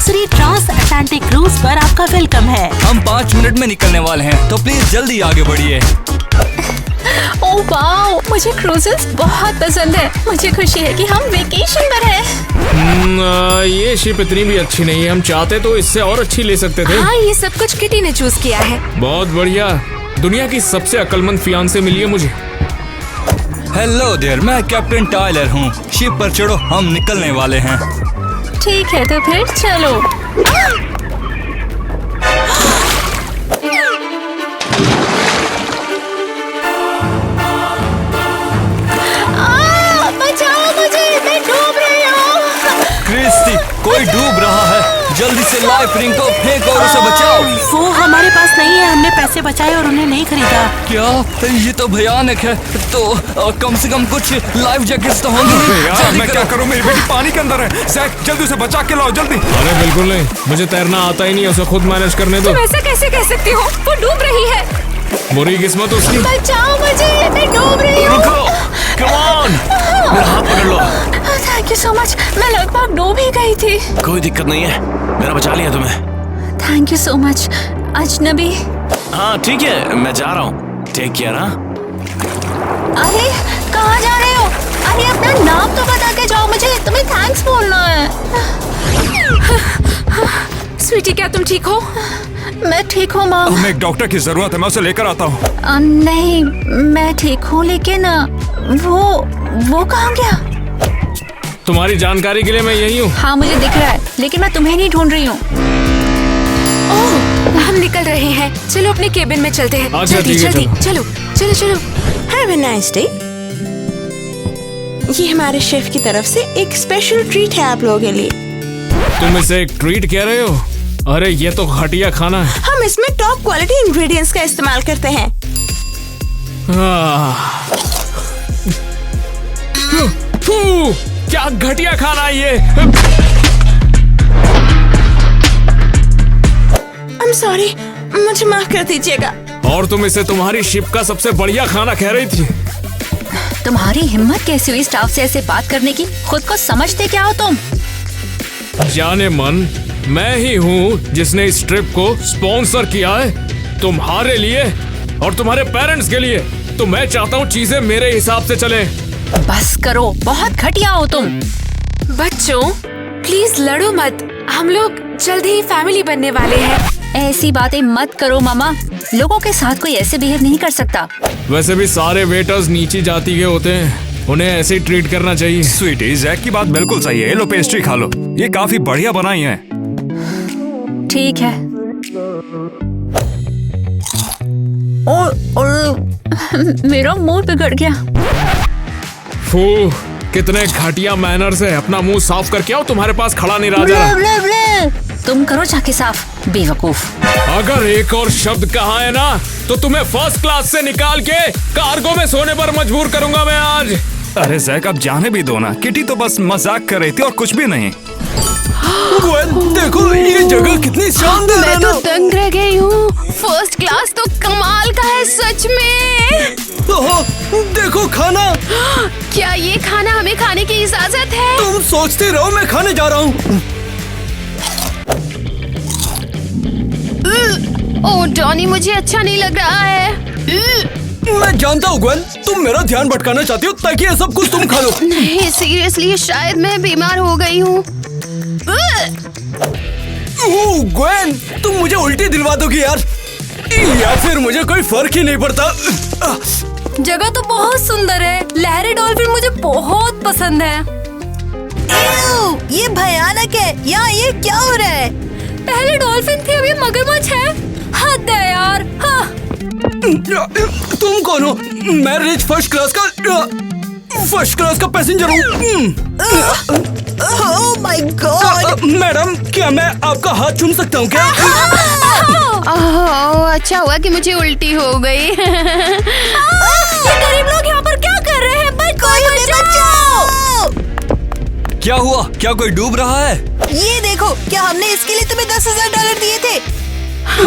Luxury trans Atlantic cruise पर आपका welcome है। हम 5 मिनट में निकलने वाले हैं, तो प्लीज जल्दी आगे बढ़िए। ओह वाओ, मुझे क्रूजेस बहुत पसंद है। मुझे खुशी है कि हम वेकेशन पर हैं। ये शिप इतनी भी अच्छी नहीं है। हम चाहते तो इससे और अच्छी ले सकते थे। हाँ, ये सब कुछ किटी ने चूज किया है। बहुत बढ़िया। दुनिया की सबसे अक्लमंद फियांसे मिली है मुझे। हेलो देयर, मैं कैप्टन टायलर हूँ। शिप पर चढ़ो, हम निकलने वाले हैं। ठीक है, तो फिर चलो। बचाओ मुझे, मैं डूब रही हूँ। क्रिस्टी, कोई डूब रहा है। जल्दी से लाइफ रिंग को फेंक और उसे बचाओ। वो हमारे पास नहीं है। हमने पैसे बचाए और उन्हें नहीं खरीदा। क्या? ये तो भयानक है। तो कम से कम कुछ लाइफ जैकेट्स तो होंगे। यार मैं क्या करूं, मेरी बेटी पानी के अंदर है। जैक, जल्दी उसे बचा के लाओ, जल्दी। अरे बिल्कुल नहीं, मुझे तैरना आता ही नहीं। उसे खुद मैनेज करने दो। तुम ऐसा कैसे कह सकती हो? वो डूब रही है। बुरी किस्मत उसकी। बचाओ मुझे, मैं डूब रही हूँ। रुको, कम ऑन, मेरा हाथ पकड़ लो। Thank you so much. मैं लगभग डूब ही गई थी। कोई दिक्कत नहीं है, मेरा बचा लिया तुम्हें। थैंक यू सो मच अजनबी। हाँ ठीक है, मैं जा रहा हूँ। Take care. हाँ, अरे कहाँ जा रहे हो? अरे अपना नाम तो बता के जाओ मुझे। तुम्हें थैंक्स बोलना है। स्वीटी, क्या तुम ठीक हो? मैं ठीक हूँ माँ। हमें एक डॉक्टर की जरूरत है, मैं उसे लेकर आता हूँ। नहीं, मैं ठीक हूँ, लेकिन वो कहाँ गया? तुम्हारी जानकारी के लिए मैं यही हूँ। हाँ मुझे दिख रहा है, लेकिन मैं तुम्हें नहीं ढूंढ रही हूँ। ओह, हम निकल रहे हैं। चलो अपने केबिन में चलते हैं। अच्छा, जल्दी ठीक है, जल्दी, चलो चलो चलो। Have a nice day. ये हमारे शेफ की तरफ से एक स्पेशल ट्रीट है आप लोगों के लिए। तुम इसे एक ट्रीट कह रहे हो? अरे ये तो घटिया खाना है। हम इसमें टॉप क्वालिटी इंग्रेडिएंट्स का इस्तेमाल करते हैं। फू, क्या घटिया खाना है ये। I'm sorry, मुझे माफ कर दीजिएगा। और तुम इसे तुम्हारी शिप का सबसे बढ़िया खाना कह रही थी। तुम्हारी हिम्मत कैसे हुई स्टाफ से ऐसे बात करने की? खुद को समझते क्या हो तुम? जाने मन, मैं ही हूँ जिसने इस ट्रिप को स्पॉन्सर किया है, तुम्हारे लिए और तुम्हारे पेरेंट्स के लिए। तो मैं चाहता हूँ चीजें मेरे हिसाब से चले। बस करो, बहुत घटिया हो तुम। बच्चों प्लीज लड़ो मत, हम लोग जल्द ही फैमिली बनने वाले हैं। ऐसी बातें मत करो मामा। लोगों के साथ कोई ऐसे बिहेव नहीं कर सकता। वैसे भी सारे वेटर्स नीची जाति के होते हैं, उन्हें ऐसे ही ट्रीट करना चाहिए। स्वीटी, जैक की बात बिल्कुल सही है। लो पेस्ट्री खा लो, ये काफी बढ़िया बनाई है। ठीक है। मेरा मुंह बिगड़ गया। फू, कितने घटिया मैनर्स है। अपना मुंह साफ करके आओ, तुम्हारे पास खड़ा नहीं रहा जा रहा। तुम करो जाके साफ, बेवकूफ। अगर एक और शब्द कहा है ना, तो तुम्हें फर्स्ट क्लास से निकाल के कार्गो में सोने पर मजबूर करूंगा मैं आज। अरे जैक, अब जाने भी दो ना। किटी तो बस मजाक कर रही थी और कुछ भी नहीं। देखो ये जगह कितनी शानदार है मैं ना। तो दंग रह गई हूँ। फर्स्ट क्लास तो कमाल का है सच में। देखो खाना। क्या ये खाना हमें खाने की इजाजत है? तुम सोचते रहो, मैं खाने जा रहा हूँ। ओह डॉनी, मुझे अच्छा नहीं लग रहा है। मैं जानता हूँ ग्वेन, तुम मेरा ध्यान भटकाना चाहती हो ताकि ये सब कुछ तुम खा लो। नहीं सीरियसली, शायद मैं बीमार हो गई हूँ। ग्वेन, तुम मुझे उल्टी दिलवा दोगी यार, या फिर मुझे कोई फर्क ही नहीं पड़ता। जगह तो बहुत सुंदर है। लहरी डॉल्फिन मुझे बहुत पसंद है। ये भयानक है। यहाँ ये क्या हो रहा है? पहले डॉल्फिन थी, अभी मगरमच्छ है। हद है यार। हाँ। तुम कौन हो? मैं रिच फर्स्ट क्लास का पैसेंजर हूँ। ओह माय गॉड। मैडम, क्या मैं आपका हाथ चूम सकता हूँ क्या? ओह अच्छा हुआ कि मुझे उल्टी हो गई। ये गरीब लोग यहाँ पर क्या कर रहे हैं? बचाओ। क्या हुआ? क्या कोई डूब रहा है? ये देखो, क्या हमने इसके लिए तुम्हें $10,000 दिए थे? ओ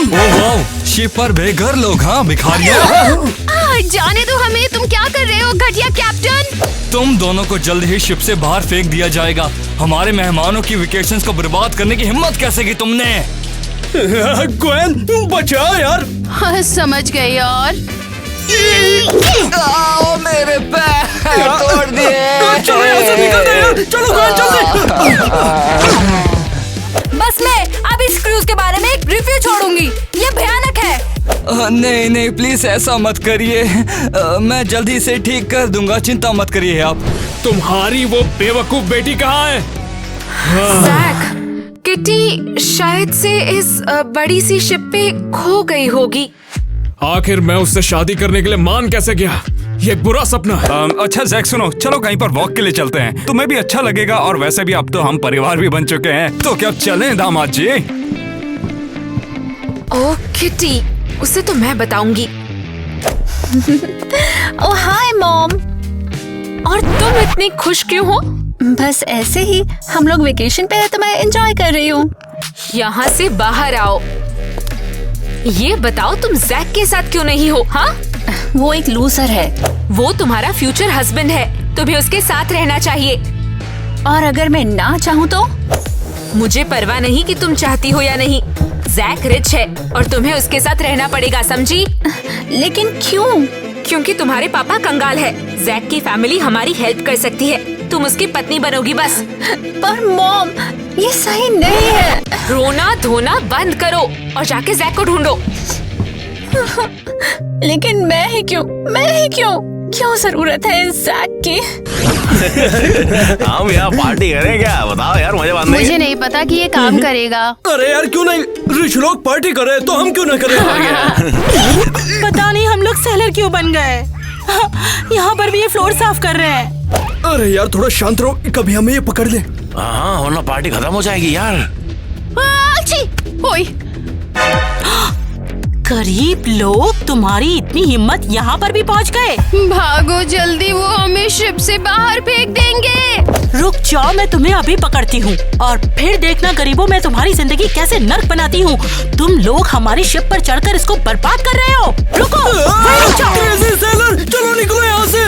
वाह, शिप पर बेघर लोग, हाँ भिखारियाँ। जाने दो हमें, तुम क्या कर रहे हो घटिया कैप्टन? तुम दोनों को जल्द ही शिप से बाहर फेंक दिया जाएगा। हमारे मेहमानों की वेकेशंस को बर्बाद करने की हिम्मत कैसे की तुमने? ग्वेन बचा यार। हाँ, समझ गए यार। मेरे पैर तोड़ दिए। चलो यहाँ से निकलते हैं यार। चलो ग्वेन जल्दी। बस मैं अब इस क्रूज के बारे में एक रिव्यू छोड़ूंगी। ये भयानक है। नहीं नहीं, प्लीज ऐसा मत करिए। मैं जल्दी इसे ठीक कर दूंगा, चिंता मत करिए आप। तुम्हारी वो बेवकूफ बेटी कहाँ है? जैक, किटी शायद से इस बड़ी सी शिप पे खो गई होगी। आखिर मैं उससे शादी करने के लिए मान कैसे गया? ये एक बुरा सपना है। अच्छा जैक सुनो, चलो कहीं पर वॉक के लिए चलते हैं, तुम्हें भी अच्छा लगेगा और वैसे भी अब तो हम परिवार भी बन चुके हैं, तो क्या चलें दामाद जी? ओ किटी, उसे तो मैं बताऊंगी। ओह हाय मॉम। और तुम इतनी खुश क्यों हो? बस ऐसे ही, हम लोग वेकेशन पे है तो मैं एंजॉय कर रही हूँ। यहाँ से बाहर आओ। ये बताओ तुम जैक के साथ क्यों नहीं हो? हाँ, वो एक लूजर है वो तुम्हारा फ्यूचर हस्बैंड है, तुम्हें उसके साथ रहना चाहिए। और अगर मैं ना चाहूँ तो? मुझे परवाह नहीं कि तुम चाहती हो या नहीं। जैक रिच है और तुम्हें उसके साथ रहना पड़ेगा, समझी? लेकिन क्यों? क्योंकि तुम्हारे पापा कंगाल है। जैक की फैमिली हमारी हेल्प कर सकती है, तुम उसकी पत्नी बनोगी बस। पर मॉम, ये सही नहीं है। रोना धोना बंद करो और जाके जैक को ढूंढो। लेकिन मैं ही क्यों जरूरत है इस जैक की? हम यहाँ पार्टी करें क्या? बताओ यार, मजे बांधने। मुझे नहीं पता कि ये काम करेगा। अरे यार क्यों नहीं, रिच लोग पार्टी कर रहे हैं तो हम क्यों ना करें? पता नहीं हम लोग सेलर क्यों बन गए। यहाँ पर भी ये फ्लोर साफ कर रहे हैं। अरे यार थोड़ा शांत रहो, कभी हमें ये पकड़ ले। हाँ, वरना पार्टी खत्म हो जाएगी यार। ओए, गरीब लोग, तुम्हारी इतनी हिम्मत यहाँ पर भी पहुँच गए। भागो जल्दी, वो हमें शिप से बाहर फेंक देंगे। रुक जाओ, मैं तुम्हें अभी पकड़ती हूँ और फिर देखना गरीबों, मैं तुम्हारी जिंदगी कैसे नर्क बनाती हूँ। तुम लोग हमारी शिप पर चढ़कर इसको बर्बाद कर रहे हो। रुको, वहीं जाओ। क्रेज़ी सेलर, चलो निकलो यहाँ से।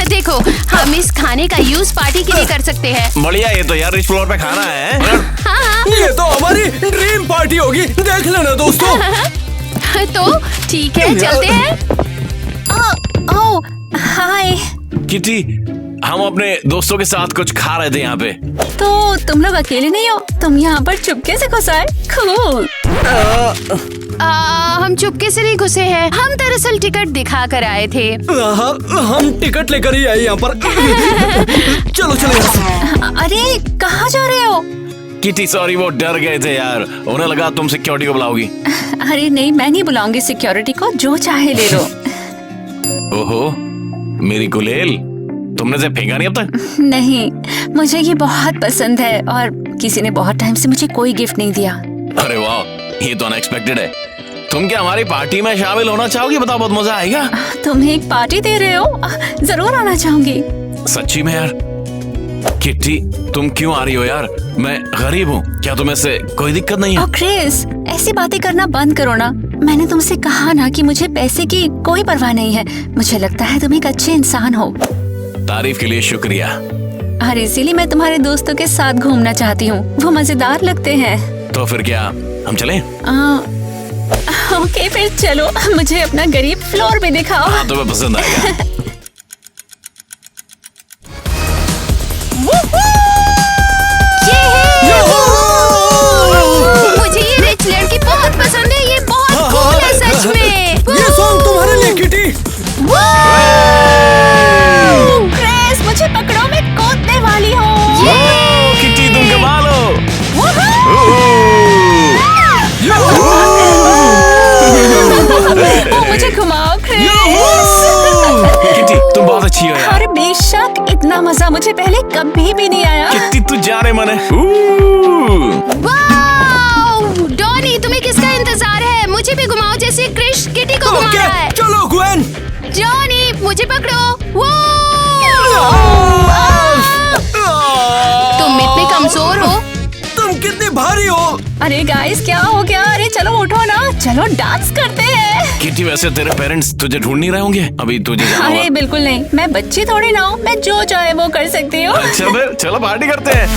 देखो, हम इस खाने का यूज पार्टी के लिए कर सकते हैं। बढ़िया, ये तो यार रिच फ्लोर पे खाना है। ये तो हमारी ड्रीम पार्टी होगी, देख लेना दोस्तों। तो ठीक है, चलते हैं। ओह हाय। किटी, हम अपने दोस्तों के साथ कुछ खा रहे थे यहाँ पे। तो तुम लोग अकेले नहीं हो, तुम यहाँ पर चुपके से घुस आए। कूल। हम चुपके से नहीं घुसे हैं, हम दरअसल टिकट दिखा कर आए थे। हम टिकट लेकर ही आए यहाँ पर। चलो चलो यहाँ से। अरे कहाँ जा रहे हो? किटी सॉरी, वो डर गए थे यार, उन्हें लगा तुम सिक्योरिटी को बुलाओगी। अरे नहीं, मैं नहीं बुलाऊंगी सिक्योरिटी को, जो चाहे ले लो। ओहो, मेरी गुलेल, तुमने से फेंका नहीं अब तक? नहीं, मुझे ये बहुत पसंद है और किसी ने बहुत टाइम से मुझे कोई गिफ्ट नहीं दिया। अरे वाह, ये तो अनएक्सपेक्टेड है। तुम क्या हमारी पार्टी में शामिल होना चाहोगी? बताओ, बहुत मजा आएगा। तुम्हें एक पार्टी दे रहे हो, जरूर आना चाहूंगी। सच्ची में यार? किट्टी, तुम क्यों आ रही हो यार? मैं गरीब हूँ, क्या तुम्हें से कोई दिक्कत नहीं है? क्रिस, ऐसी बातें करना बंद करो ना। मैंने तुमसे कहा ना कि मुझे पैसे की कोई परवाह नहीं है। मुझे लगता है तुम एक अच्छे इंसान हो। तारीफ के लिए शुक्रिया। और इसीलिए मैं तुम्हारे दोस्तों के साथ घूमना चाहती हूँ, वो मजेदार लगते हैं। तो फिर क्या हम चलें? ओके फिर चलो, मुझे अपना गरीब फ्लोर भी दिखाओ। हाँ, तुम्हें पसंद आएगा। मुझे ये रिच लड़की बहुत पसंद है, ये बहुत कूल है सच में। ये सॉन्ग तुम्हारे लिए किटी। क्रिस, मुझे पकड़ो, मैं कूदने वाली हूँ। किट्टी, तुम कमाल हो। मुझे घुमाओ क्रिस। किट्टी, तुम बहुत अच्छी हो यार। और बेशक, इतना मजा मुझे पहले कभी भी नहीं आया। किट्टी, तू जाने मन है। वाओ, डॉनी, तुम्हें किसका इंतजार है? मुझे भी घुमाओ जैसे क्रिश किटी को घुमा रहा है। चलो ग्वेन। जॉनी, मुझे पकड़ो। तुम इतने कमजोर हो। तुम कितनी अरे गाइस क्या हो गया? अरे चलो उठो ना, चलो डांस करते हैं। किटी वैसे तेरे पेरेंट्स तुझे ढूंढ नहीं रहे होंगे, अभी तुझे जाना अरे होगा। बिल्कुल नहीं, मैं बच्ची थोड़ी ना हूँ, मैं जो चाहे वो कर सकती हूँ। अच्छा फिर चलो पार्टी करते हैं।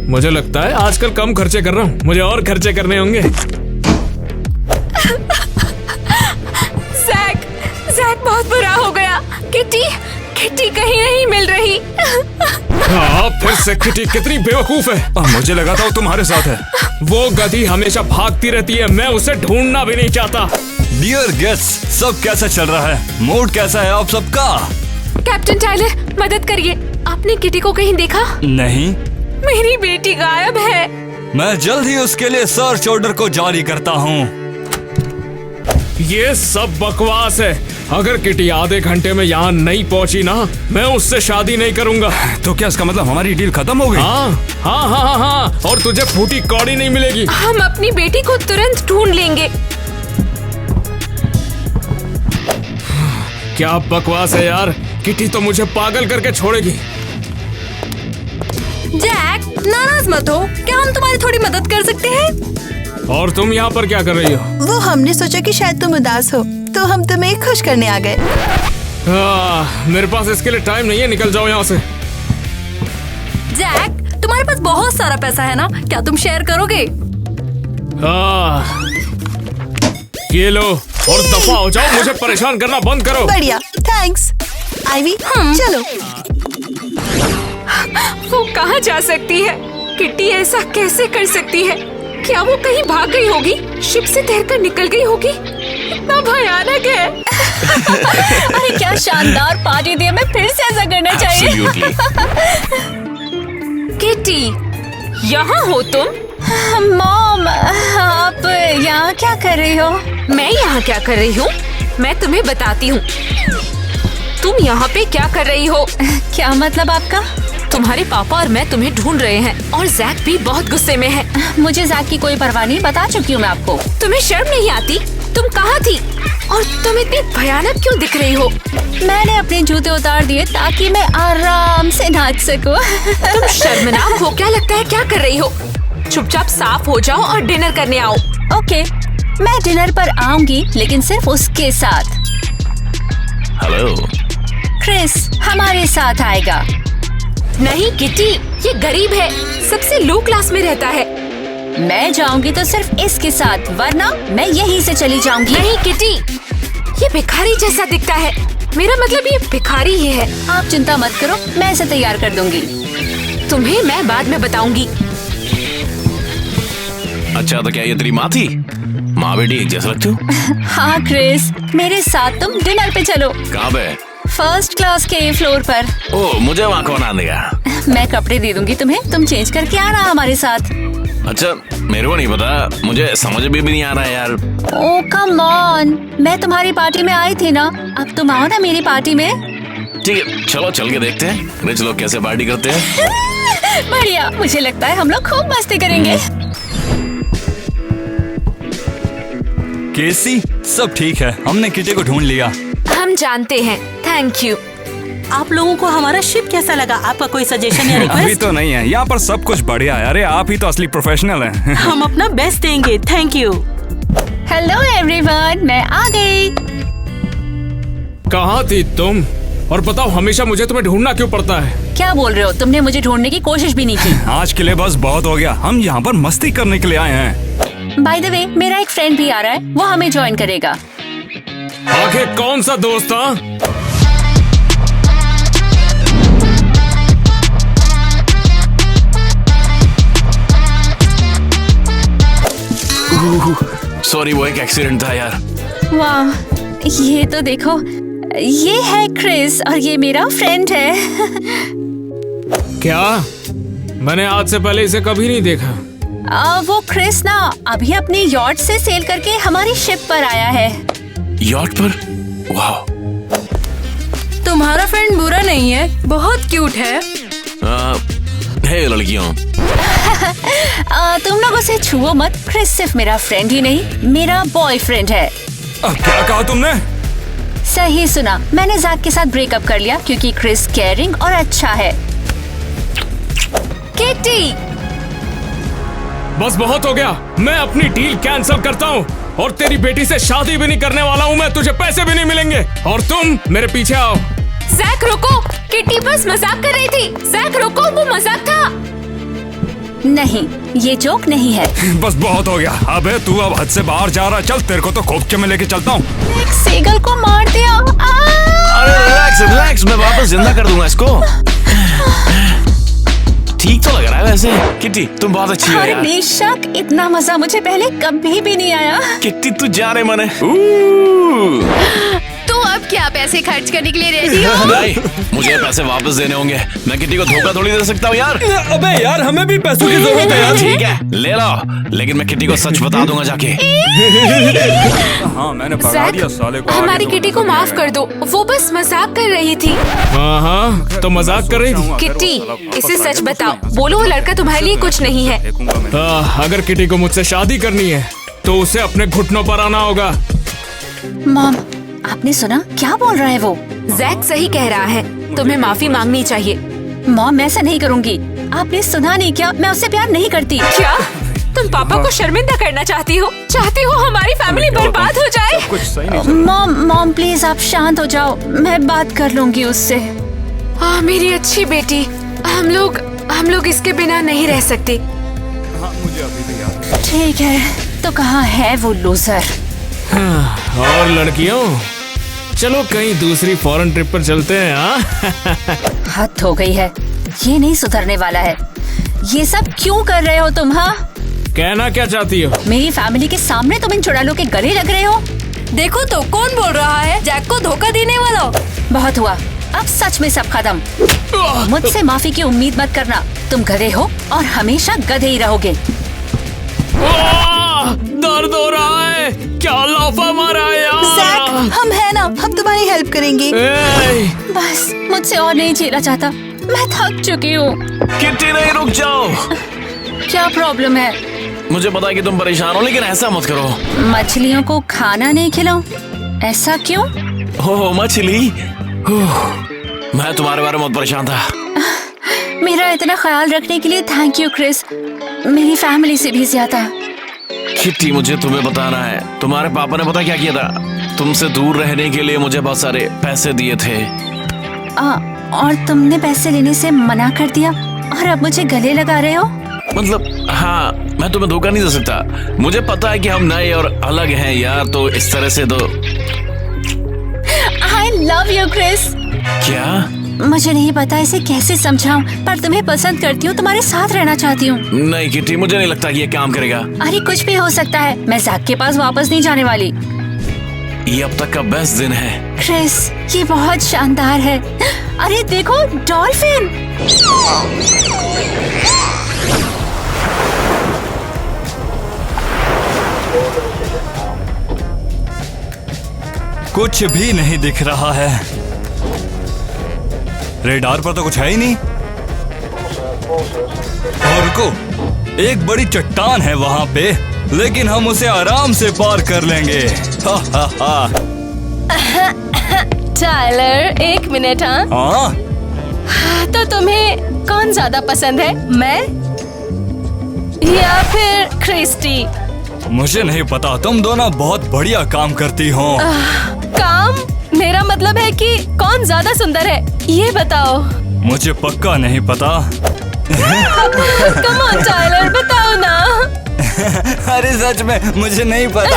मुझे लगता है आजकल कम खर्चे कर रहा हूँ, मुझे और खर्चे करने होंगे। जैक बहुत बुरा हो गया। किटी कहीं नहीं मिल रही। हाँ, फिर से किटी कितनी बेवकूफ है। मुझे लगा था वो तुम्हारे साथ है। वो गधी हमेशा भागती रहती है, मैं उसे ढूंढना भी नहीं चाहता। डियर गेस्ट, सब कैसा चल रहा है? मूड कैसा है आप सबका? कैप्टन टाइलर मदद करिए, आपने किटी को कहीं देखा? नहीं, मेरी बेटी गायब है। मैं जल्द ही उसके लिए सर्च ऑर्डर को जारी करता हूँ। ये सब बकवास है। अगर किटी आधे घंटे में यहाँ नहीं पहुँची ना, मैं उससे शादी नहीं करूँगा। तो क्या इसका मतलब हमारी डील खत्म हो गई? हाँ हाँ हाँ हाँ हाँ, और तुझे फूटी कौड़ी नहीं मिलेगी। हम अपनी बेटी को तुरंत ढूंढ लेंगे। क्या बकवास है यार, किटी तो मुझे पागल करके छोड़ेगी। जैक नाराज मत हो, क्या हम तुम्हारी थोड़ी मदद कर सकते हैं? और तुम यहाँ पर क्या कर रही हो? वो हमने सोचा कि शायद तुम उदास हो, तो हम तुम्हें खुश करने आ गए। मेरे पास इसके लिए टाइम नहीं है, निकल जाओ यहाँ से। जैक तुम्हारे पास बहुत सारा पैसा है ना, क्या तुम शेयर करोगे? ये लो और दफा हो जाओ, मुझे परेशान करना बंद करो। बढ़िया, थैंक्स। आइवी चलो। वो कहाँ जा सकती है? किटी ऐसा कैसे कर सकती है? क्या वो कहीं भाग गई होगी? शिप से तैरकर निकल गई होगी? इतना भयानक है। अरे क्या शानदार पार्टी दी, मैं फिर से ऐसा करना चाहिए। Absolutely. किटी यहाँ हो तुम? मॉम, आप यहाँ क्या कर रही हो? मैं यहाँ क्या कर रही हूँ? मैं तुम्हें बताती हूँ। तुम यहाँ पे क्या कर रही हो? क्या मतलब आपका? तुम्हारे पापा और मैं तुम्हें ढूंढ रहे हैं और जैक भी बहुत गुस्से में है। मुझे जैक की कोई परवाह नहीं, बता चुकी हूँ मैं आपको। तुम्हें शर्म नहीं आती? तुम कहाँ थी और तुम इतनी भयानक क्यों दिख रही हो? मैंने अपने जूते उतार दिए ताकि मैं आराम से नाच सकूं। तुम शर्मनाक हो, क्या लगता है क्या कर रही हो? चुपचाप साफ हो जाओ और डिनर करने आओ। ओके, मैं डिनर पर आऊंगी, लेकिन सिर्फ उसके साथ। हेलो। क्रिस हमारे साथ आएगा। नहीं किटी, ये गरीब है, सबसे लो क्लास में रहता है। मैं जाऊंगी तो सिर्फ इसके साथ, वरना मैं यहीं से चली जाऊंगी। नहीं किटी, ये भिखारी जैसा दिखता है। मेरा मतलब ये भिखारी ही है। आप चिंता मत करो, मैं इसे तैयार कर दूंगी। तुम्हें मैं बाद में बताऊंगी। अच्छा तो क्या ये तेरी माँ थी? माँ बेटी एक जैसा लगती हो। हाँ क्रिस, मेरे साथ तुम डिनर पे चलो। कहाँ पे? फर्स्ट क्लास के फ्लोर पर। ओ, मुझे वहाँ कौन आनेगा? मैं कपड़े दे दूंगी तुम्हें, तुम चेंज करके आना हमारे साथ। अच्छा मेरे को नहीं पता, मुझे समझ भी नहीं आ रहा है यार। ओह कम ऑन, मैं तुम्हारी पार्टी में आई थी ना, अब तुम आओ ना मेरी पार्टी में। ठीक है चलो चल के देखते हैं रिच लोग कैसे पार्टी करते हैं। बढ़िया, मुझे लगता है हम लोग खूब मस्ती करेंगे। केसी, सब ठीक है, हमने किटी को ढूंढ लिया। हम जानते हैं, थैंक यू। आप लोगों को हमारा शिप कैसा लगा? आपका कोई सजेशन या अभी रिक्वेस्ट? तो नहीं है, यहाँ पर सब कुछ बढ़िया है। अरे आप ही तो असली प्रोफेशनल हैं। हम अपना बेस्ट देंगे, थैंक यू। हेलो एवरीवन, मैं आ गई। कहाँ थी तुम? और बताओ हमेशा मुझे तुम्हें ढूंढना क्यों पड़ता है? क्या बोल रहे हो? तुमने मुझे ढूंढने की कोशिश भी नहीं की। आज के लिए बस बहुत हो गया, हम यहाँ पर मस्ती करने के लिए आए हैं। बाय द वे, मेरा एक फ्रेंड भी आ रहा है, वो हमें ज्वाइन करेगा। आखिर कौन सा दोस्त? सॉरी वो एक एक्सीडेंट था यार। वाह, ये तो देखो, ये है क्रिस और ये मेरा फ्रेंड है। क्या? मैंने आज से पहले इसे कभी नहीं देखा। वो क्रिस ना अभी अपनी यॉट से सेल करके हमारी शिप पर आया है। यॉट पर? वाह। तुम्हारा फ्रेंड बुरा नहीं है, बहुत क्यूट है। हे लड़कियों। तुम लोग उसे छुओ मत, क्रिस सिर्फ मेरा फ्रेंड ही नहीं, मेरा बॉयफ्रेंड है। क्या कहा तुमने? सही सुना, मैंने जैक के साथ ब्रेकअप कर लिया क्योंकि क्रिस केयरिंग और अच्छा है। किटी, बस बहुत हो गया, मैं अपनी डील कैंसिल करता हूँ और तेरी बेटी से शादी भी नहीं करने वाला हूँ मैं, तुझे पैसे भी नहीं मिलेंगे और तुम मेरे पीछे आओ। जैक रुको, किटी बस मजाक कर रही थी। जैक रुको, वो मजाक था। नहीं, ये जोक नहीं है। बस बहुत हो गया। अबे तू अब हद से बाहर जा रहा है। चल तेरे को तो खोपचे में लेके चलता हूँ। एक सीगल को मार दिया। अरे रिलैक्स रिलैक्स, मैं वापस जिंदा कर दूंगा इसको। ठीक तो लग रहा है वैसे। किट्टी तुम बहुत अच्छी हो अरे यार। बेशक, इतना मजा मुझे पहले कभी भी नहीं आया। किट्टी तू जाने मन है। तो अब क्या पैसे खर्च करने के लिए रेडी हो? नहीं, मुझे पैसे वापस देने होंगे। मैं किट्टी को धोखा थोड़ी दे सकता हूँ यार। अबे यार, हमें भी पैसों की जरूरत है यार। ठीक है ले लो, लेकिन मैं किट्टी को सच बता दूंगा जाके। हाँ मैंने पकड़ा दिया साले को। हमारी आगे किटी तो को माफ कर दो, वो बस मजाक कर रही थी। हाँ, तो मजाक कर रही थी। किट्टी, इसे सच बताओ, बोलो वो लड़का तुम्हारे लिए कुछ नहीं है। अगर किटी को मुझसे शादी करनी है तो उसे अपने घुटनों पर आना होगा। मॉम, आपने सुना क्या बोल रहा है वो? जैक सही कह रहा है, तुम्हें माफी मांगनी चाहिए। मॉम, मैं ऐसा नहीं करूँगी। आपने सुना नहीं क्या? मैं उससे प्यार नहीं करती। क्या तुम पापा को शर्मिंदा करना चाहती हो? चाहती हो हमारी फैमिली बर्बाद हो जाए? कुछ सही नहीं। मॉम प्लीज आप शांत हो जाओ, मैं बात कर लूंगी उससे। मेरी अच्छी बेटी, हम लोग इसके बिना नहीं रह सकते। हाँ, मुझे अभी भी याद है। ठीक है, तो कहाँ है वो लूजर? और लड़कियों, चलो कहीं दूसरी फॉरेन ट्रिप पर चलते हैं। हद हो गई है, ये नहीं सुधरने वाला है। ये सब क्यों कर रहे हो तुम? हाँ, कहना क्या चाहती हो? मेरी फैमिली के सामने तुम इन चुड़ैलों के गले लग रहे हो। देखो तो कौन बोल रहा है जैक को धोखा देने वाला। बहुत हुआ, अब सच में सब खत्म। मुझसे माफी की उम्मीद मत करना, तुम गधे हो और हमेशा गधे ही रहोगे। दर्द हो रहा है, क्या लाफा मारा है यार। जैक, हम है ना, हम तुम्हारी हेल्प करेंगे। बस मुझसे और नहीं झेला जाता, मैं थक चुकी हूँ। किट्टी नहीं, रुक जाओ। क्या प्रॉब्लम है? मुझे पता है कि तुम परेशान हो, लेकिन ऐसा मत करो। मछलियों को खाना नहीं खिलाऊं? ऐसा क्यों? हो मछली, मैं तुम्हारे बारे में बहुत परेशान था। मेरा इतना ख्याल रखने के लिए थैंक यू क्रिस, मेरी फैमिली से भी ज्यादा। किट्टी मुझे तुम्हें बताना है, तुम्हारे पापा ने पता क्या किया था? तुमसे दूर रहने के लिए मुझे बहुत सारे पैसे दिए थे। और तुमने पैसे लेने से मना कर दिया और अब मुझे गले लगा रहे हो? मतलब हाँ, मैं तुम्हें धोखा नहीं दे सकता। मुझे पता है कि हम नए और अलग हैं यार, तो इस तरह से तो। I love you Chris. क्या? मुझे नहीं पता इसे कैसे समझाऊं, पर तुम्हें पसंद करती हूँ, तुम्हारे साथ रहना चाहती हूँ। नहीं किट्टी, मुझे नहीं लगता कि ये काम करेगा। अरे कुछ भी हो सकता है, मैं जैक के पास वापस नहीं जाने वाली। ये अब तक का बेस्ट दिन है। क्रिस, ये बहुत शानदार है। अरे देखो, डॉल्फिन। कुछ भी नहीं दिख रहा है। रेडार पर तो कुछ है ही नहीं। और रुको, एक बड़ी चट्टान है वहां पे, लेकिन हम उसे आराम से पार कर लेंगे। हा हा हा। टायलर, एक मिनट। हाँ, तो तुम्हें कौन ज्यादा पसंद है, मैं या फिर क्रिस्टी? मुझे नहीं पता, तुम दोनों बहुत बढ़िया काम करती हो। काम? मेरा मतलब है कि कौन ज्यादा सुंदर है, ये बताओ। मुझे पक्का नहीं पता। कम ऑन टायलर, बताओ ना। अरे सच में मुझे नहीं पता।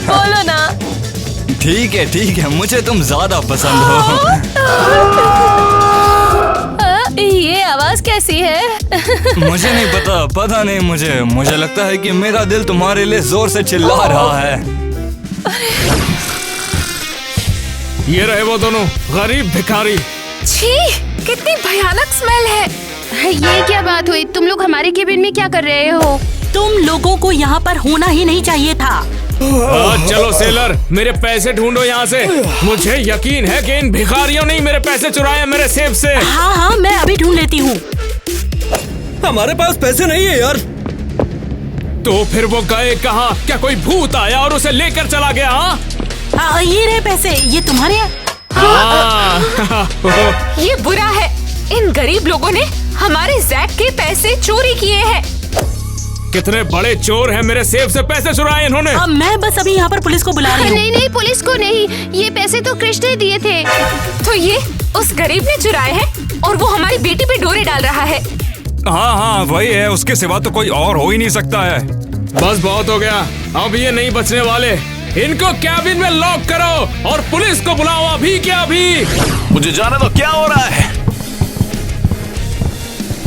बोलो ना। ठीक है, मुझे तुम ज्यादा पसंद हो। ये आवाज कैसी है? मुझे नहीं पता नहीं मुझे लगता है कि मेरा दिल तुम्हारे लिए जोर से चिल्ला रहा है। ये रहे वो दोनों गरीब भिखारी। छी, कितनी भयानक स्मेल है। ये क्या बात हुई? तुम लोग हमारे केबिन में क्या कर रहे हो? तुम लोगों को यहाँ पर होना ही नहीं चाहिए था। चलो सेलर, मेरे पैसे ढूंढो यहाँ से। मुझे यकीन है कि इन भिखारियों ने ही मेरे पैसे चुराए मेरे सेब से। हाँ, मैं अभी ढूंढ लेती हूँ। हमारे पास पैसे नहीं है यार। तो फिर वो गए कहाँ? क्या कोई भूत आया और उसे लेकर चला गया? हाँ? ये रहे पैसे, ये तुम्हारे हैं। ये बुरा है। इन गरीब लोगों ने हमारे जैक के पैसे चोरी किए हैं। कितने बड़े चोर हैं, मेरे सेफ से पैसे चुराए इन्होंने। मैं बस अभी यहाँ पर पुलिस को बुला रही हूँ। नहीं नहीं, पुलिस को नहीं, ये पैसे तो कृष्ण ने दिए थे। तो ये उस गरीब ने चुराए हैं और वो हमारी बेटी पे डोरे डाल रहा है। हाँ हाँ वही है, उसके सिवा तो कोई और हो ही नहीं सकता है। बस बहुत हो गया, अब ये नहीं बचने वाले। इनको कैबिन में लॉक करो और पुलिस को बुलाओ अभी के अभी। मुझे जाने दो, क्या हो रहा है?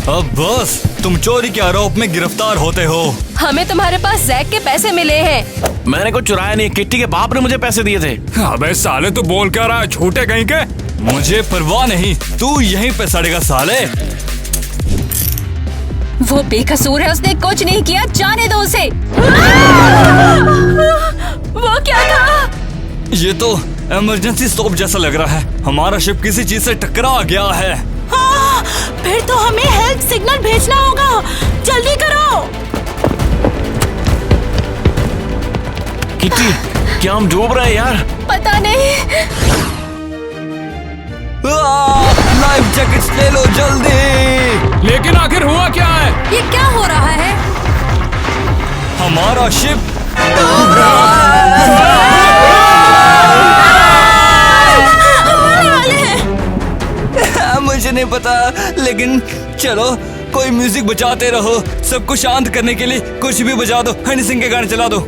अब बस तुम चोरी के आरोप में गिरफ्तार होते हो। हमें तुम्हारे पास जैक के पैसे मिले हैं। मैंने कुछ चुराया नहीं, किट्टी के बाप ने मुझे पैसे दिए थे। अबे साले तू बोल क्या रहा है, छोटे कहीं के? मुझे परवाह नहीं, तू यहीं पे सड़ेगा साले। वो बेकसूर है, उसने कुछ नहीं किया, जाने दो उसे। वो क्या था? ये तो इमरजेंसी स्टॉप जैसा लग रहा है। हमारा शिप किसी चीज से टकरा गया है। फिर तो हमें हेल्प सिग्नल भेजना होगा, जल्दी करो। किट्टी, क्या हम डूब रहे हैं यार? पता नहीं। लाइफ जैकेट्स ले लो जल्दी। लेकिन आखिर हुआ क्या है? ये क्या हो रहा है? हमारा शिप मुझे नहीं पता, लेकिन चलो कोई म्यूजिक बजाते रहो। सबको शांत करने के लिए कुछ भी बजा दो। हनी सिंह के गाने चला दो।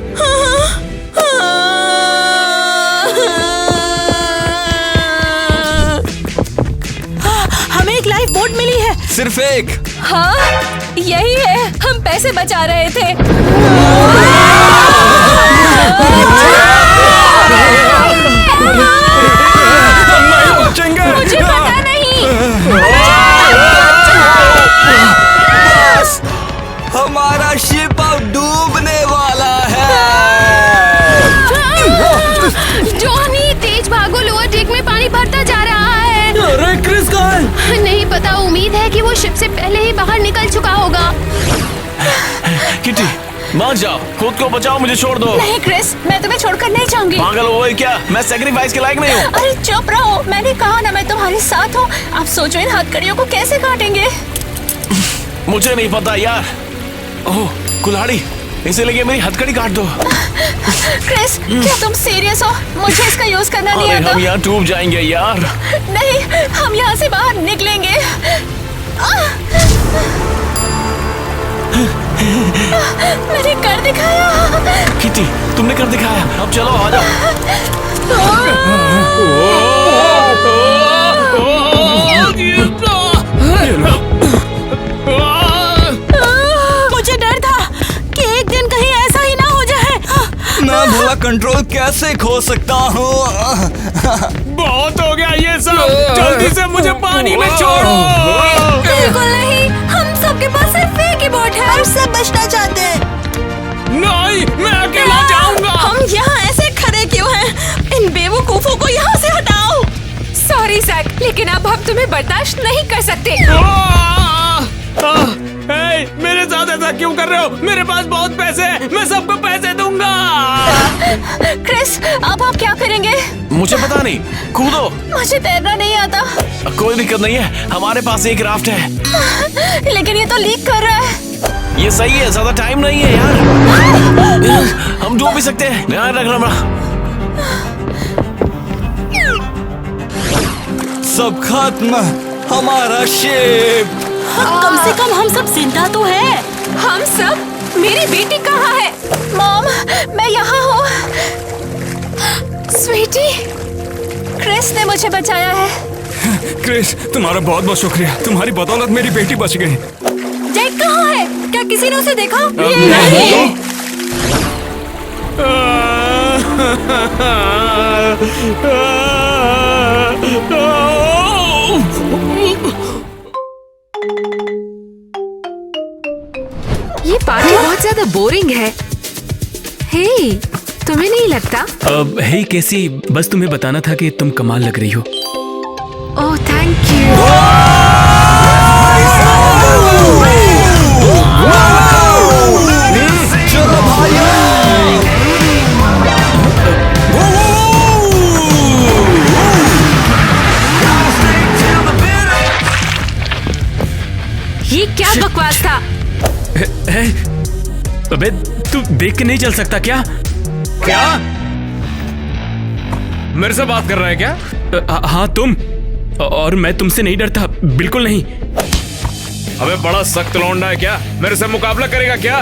हमें एक लाइफ बोट मिली है। सिर्फ एक? हाँ यही है, हम पैसे बचा रहे थे। मुझे पता नहीं। हमारा शिप अब डूबने वाला है। जॉनी तेज भागो, लोअर डेक में पानी भरता जा रहा है। अरे क्रिस कहाँ है? नहीं पता, उम्मीद है कि वो शिप से पहले ही बाहर निकल चुका होगा। किट्टी मान जाओ, खुद को बचाओ, मुझे छोड़ दो। नहीं क्रिस, मैं तुम्हें छोड़कर नहीं जाऊंगी। पागल हो गई क्या? मैं सेक्रीफाइस के लायक नहीं हूँ। अरे चुप रहो, मैंने कहा ना मैं तुम्हारे साथ हूँ। आप सोचो इन हथकड़ियों को कैसे काटेंगे। मुझे नहीं पता यार। ओह कुल्हाड़ी, इसीलिए मेरी हथकड़ी काट दो। क्रिस, क्या तुम सीरियस हो? मुझे इसका यूज करना नहीं अरे आता। हम यहाँ डूब जाएंगे यार। नहीं, हम यहाँ से बाहर निकलेंगे। मैंने कर दिखाया। किट्टी तुमने कर दिखाया, अब चलो आ जाओ। मुझे डर था कि एक दिन कहीं ऐसा ही ना हो जाए। मैं भला कंट्रोल कैसे खो सकता हूँ? बहुत हो गया ये सब, जल्दी से मुझे पानी में छोड़ो। बिल्कुल नहीं, हम सबके पास सिर्फ एक ही बोट है। हम सब बचना चाहते हैं। नहीं, मैं अकेला जाऊंगा। हम यहाँ ऐसे खड़े क्यों हैं? इन बेवकूफों को यहाँ से हटाओ। सॉरी जैक, लेकिन अब हम तुम्हें बर्दाश्त नहीं कर सकते। मेरे साथ ऐसा क्यों कर रहे हो? मेरे पास बहुत पैसे हैं, मैं सबको पैसे दूंगा। क्रिस, अब आप क्या करेंगे? मुझे पता नहीं, कूदो। मुझे तैरना नहीं आता। कोई दिक्कत नहीं है, हमारे पास एक राफ्ट है। लेकिन ये तो लीक कर रहा है। ये सही है, ज्यादा टाइम नहीं है यार। हम डूब भी सकते हैं, ध्यान रखना। सब खत्म, हमारा शिप। कम से कम हम सब जिंदा तो हैं। हम सब? मेरी बेटी कहाँ है? मॉम, मैं यहाँ हूँ। स्वीटी, क्रिस ने मुझे बचाया है। क्रिस तुम्हारा बहुत बहुत शुक्रिया, तुम्हारी बदौलत मेरी बेटी बच गई। जैक कहाँ है? क्या किसी ने उसे देखा? ये पार्टी बहुत ज्यादा बोरिंग है। हे, तुम्हें नहीं लगता? हे कैसी, बस तुम्हें बताना था कि तुम कमाल लग रही हो। Oh thank you. जो अबे तू देख के नहीं चल सकता क्या? क्या मेरे से बात कर रहा है क्या? हाँ तुम, और मैं तुमसे नहीं डरता, बिल्कुल नहीं। अबे बड़ा सख्त लौंडा है क्या? मेरे से मुकाबला करेगा क्या?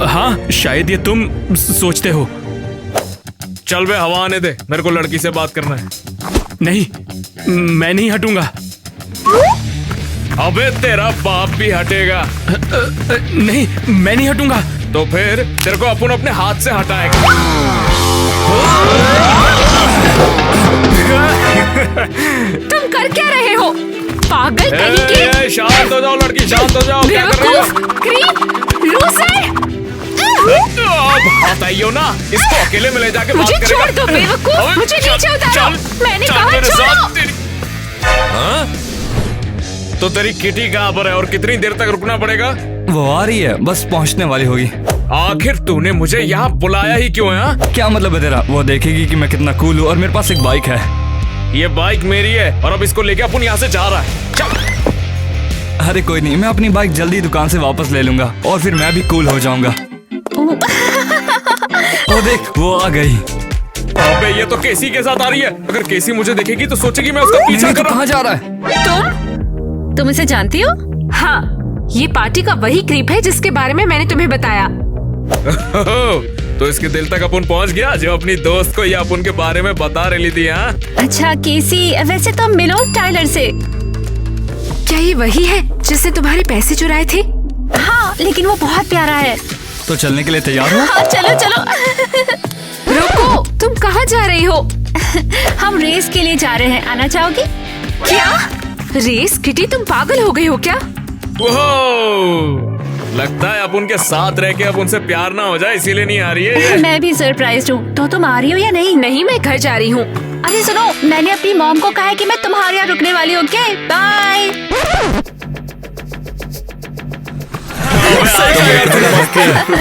हाँ शायद ये तुम सोचते हो। चल बे हवा आने दे, मेरे को लड़की से बात करना है। नहीं, मैं नहीं हटूंगा। अबे तेरा बाप भी हटेगा। नहीं, मैं नहीं हटूंगा। तो फिर तेरे को अपन अपने हाथ से हटाएगा। तुम कर क्या रहे हो? पागल कहीं के। शांत हो जाओ लड़की, शांत हो जाओ। क्या कर रही हो? अब हाथ आइयो ना, इसको अकेले में ले जाके बात करेगा। मुझे छोड़ दो बेवकूफ, मुझे नीचे उतारो। मैंने कहा छोड़ो। हाँ? तो तेरी किटी कहाँ पर है और कितनी देर तक रुकना पड़ेगा? वो आ रही है, बस पहुंचने वाली होगी। आखिर तूने मुझे यहाँ बुलाया ही क्यों है? क्या मतलब है तेरा? वो देखेगी कि मैं कितना कूल हूँ और मेरे पास एक बाइक है। ये बाइक मेरी है और अब इसको लेके अपन यहाँ से जा रहा है। चल। अरे कोई नहीं, मैं अपनी बाइक जल्दी दुकान से वापस ले लूंगा और फिर मैं भी कूल हो जाऊंगा। ओ देख, वो आ गई। अबे ये तो केसी के साथ आ रही है। अगर केसी मुझे देखेगी तो सोचेगी मैं उसका पीछा कर रहा हूं। कहाँ जा रहा है? तुम इसे जानती हो? हाँ, ये पार्टी का वही क्रीप है जिसके बारे में मैंने तुम्हें बताया। तो इसके दिल तक अपन पहुंच गया जो अपनी दोस्त को या अपन के बारे में बता रही थी। हाँ अच्छा केसी, वैसे तो मिलो टाइलर से। क्या ये वही है जिसने तुम्हारे पैसे चुराए थे? हाँ, लेकिन वो बहुत प्यारा है। तो चलने के लिए तैयार हो? हाँ, चलो चलो। रुको, तुम कहाँ जा रही हो? हम रेस के लिए जा रहे हैं, आना चाहोगी? क्या रेस? किटी तुम पागल हो गई हो क्या? ओह, लगता है अब उनके साथ रह के अब उनसे प्यार ना हो जाए इसीलिए नहीं आ रही है ये। मैं भी सरप्राइज्ड हूँ। तो तुम आ रही हो या नहीं? नहीं, मैं घर जा रही हूँ। अरे सुनो, मैंने अपनी मॉम को कहा है कि मैं तुम्हारे यहाँ रुकने वाली हूँ। Okay bye.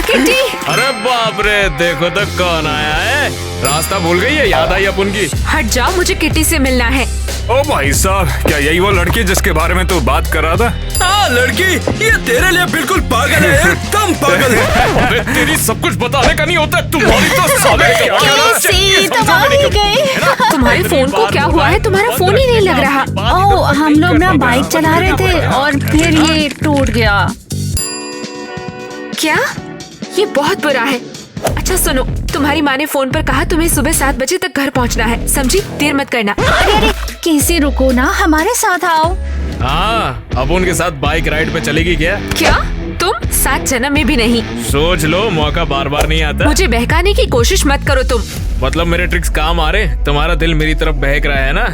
किटी, अरे बाप रे, देखो तो कौन आया है। रास्ता भूल गई है? याद आई अपन की? हट जाओ, मुझे किटी से मिलना है। ओ भाई साहब, क्या यही वो लड़की जिसके बारे में तू बात कर रहा था? हाँ लड़की, ये तेरे लिए बिल्कुल पागल है, एकदम पागल है। अबे तेरी सब कुछ बताने का नहीं होता, तुम्हारी तो साले केसी, तुम आ ही गए। तुम्हारे फोन को क्या हुआ है? तुम्हारा फोन ही नहीं लग रहा। ओह, हम लोग ना बाइक चला रहे थे और फिर ये टूट गया। क्या? ये बहुत बुरा है। अच्छा सुनो, तुम्हारी माँ ने फोन पर कहा तुम्हें सुबह 7 बजे तक घर पहुँचना है, समझी? देर मत करना। अरे अरे केसी, रुको ना, हमारे साथ आओ। हाँ, अब उनके साथ बाइक राइड पे चलेगी क्या? क्या तुम? 7 जन्म में भी नहीं। सोच लो, मौका बार बार नहीं आता। मुझे बहकाने की कोशिश मत करो तुम। मतलब मेरे ट्रिक्स काम आ रहे? तुम्हारा दिल मेरी तरफ बहक रहा है ना?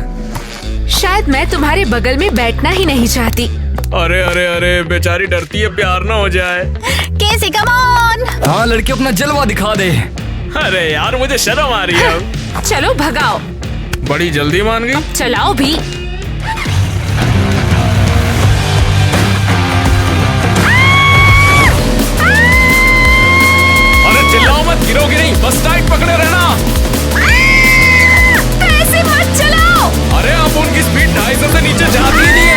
शायद मैं तुम्हारे बगल में बैठना ही नहीं चाहती। अरे अरे अरे, बेचारी डरती है प्यार ना हो जाए। केसी कम ऑन। हाँ लड़की, अपना जलवा दिखा दे। अरे यार, मुझे शर्म आ रही है। चलो भगाओ। बड़ी जल्दी मान गई। चलाओ भी। अरे चिल्लाओ मत, गिरोगी नहीं, बस टाइट पकड़े रहना। ऐसे मत चलाओ। अरे अब उनकी स्पीड 250 से नीचे जाती ही नहीं है।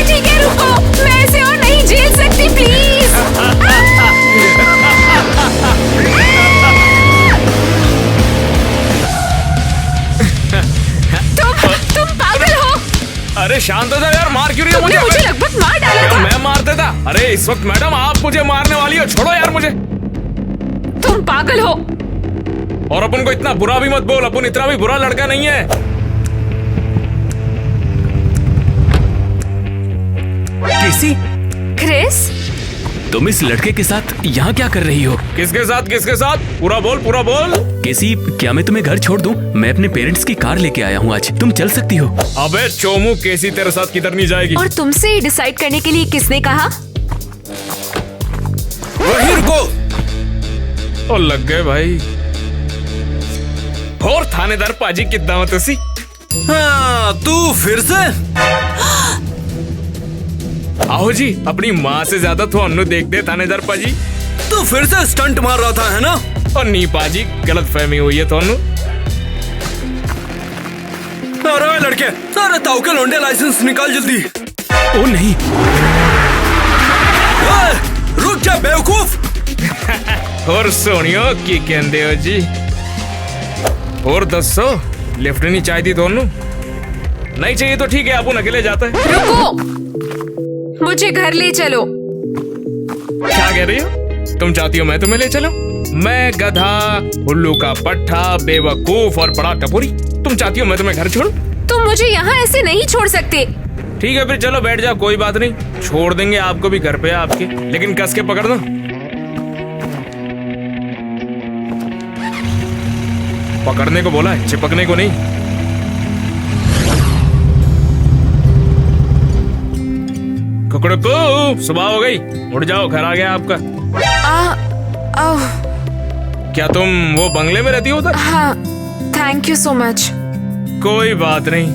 ठीक है, रुको, मैं इसे और नहीं झेल सकती, प्लीज। तुम पागल हो? अरे शांत हो जा यार, मार क्यों रही हो तुमने मुझे लगभग मार डाला था। मैं मार देता? अरे इस वक्त मैडम आप मुझे मारने वाली हो, छोड़ो यार मुझे। तुम पागल हो। और अपन को इतना बुरा भी मत बोल, अपन इतना भी बुरा लड़का नहीं है। केसी, क्रिस, तुम इस लड़के के साथ यहाँ क्या कर रही हो? किसके साथ? किसके साथ? पूरा बोल, पूरा बोल। केसी, क्या मैं तुम्हें घर छोड़ दूं? मैं अपने पेरेंट्स की कार लेके आया हूँ आज, तुम चल सकती हो। अबे चोमू, केसी तेरे साथ किधर नहीं जाएगी। और तुमसे डिसाइड करने के लिए किसने कहा? वहीं रुको। और लग गए भाई। और थानेदार पाजी कितना हो तुसी? हाँ, तू फिर से? आओ जी, अपनी माँ से ज्यादा तो देख दे थानेदार पाजी। तू फिर से स्टंट मार रहा था, है ना? और नहीं पाजी, गलत फहमी हुई है तो। अरे लड़के, सारे ताऊ के लोंडे लाइसेंस निकाल जल्दी। ओ नहीं, रुक जा बेवकूफ। और सोनियो की कहते हो जी? और 10 लिफ्ट नहीं चाहिए दोनों? नहीं चाहिए तो ठीक है, अपन अकेले जाते हैं। रुको, मुझे घर ले चलो। क्या कह रही हो? तुम चाहती हो मैं तुम्हें ले चलूं? मैं गधा, उल्लू का पट्टा, बेवकूफ और बड़ा टपोरी। तुम चाहती हो मैं तुम्हें घर छोड़ूं? तुम मुझे यहाँ ऐसे नहीं छोड़ सकते। ठीक है फिर चलो बैठ जाओ, कोई बात नहीं, छोड़ देंगे आपको भी घर पे आपके, लेकिन कस के पकड़ दो। पकड़ने को बोला है, चिपकने को नहीं। कुकड़ू को सुबह हो गई, उठ जाओ, घर आ गया आपका। क्या तुम वो बंगले में रहती हो उधर? हाँ, थैंक यू सो मच। कोई बात नहीं,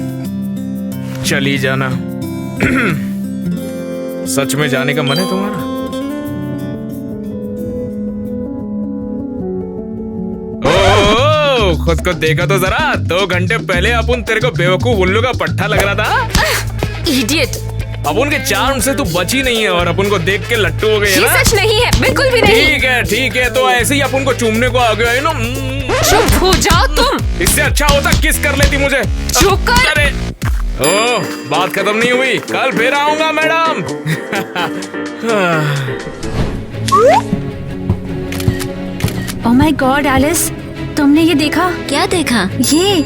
चली जाना। सच में जाने का मन है तुम्हारा? ओ, खुद को देखा तो जरा, 2 घंटे पहले अपन तेरे को बेवकूफ उल्लू का पट्टा लग रहा था। इडियट। अपन के चार्म से तू बची नहीं है और अपन को देख के लट्टू हो गई है ये ना? सच नहीं है, बिल्कुल भी नहीं। ठीक है, तो ऐसे ही अपन को चूमने को आ गया है ना। चुप हो जाओ तुम। इससे अच्छा होता किस कर लेती मुझे। चुप कर। अरे ओह, बात खत्म नहीं हुई, कल फिर आऊंगा madam. Oh my god Alice, तुमने ये देखा? क्या देखा? ये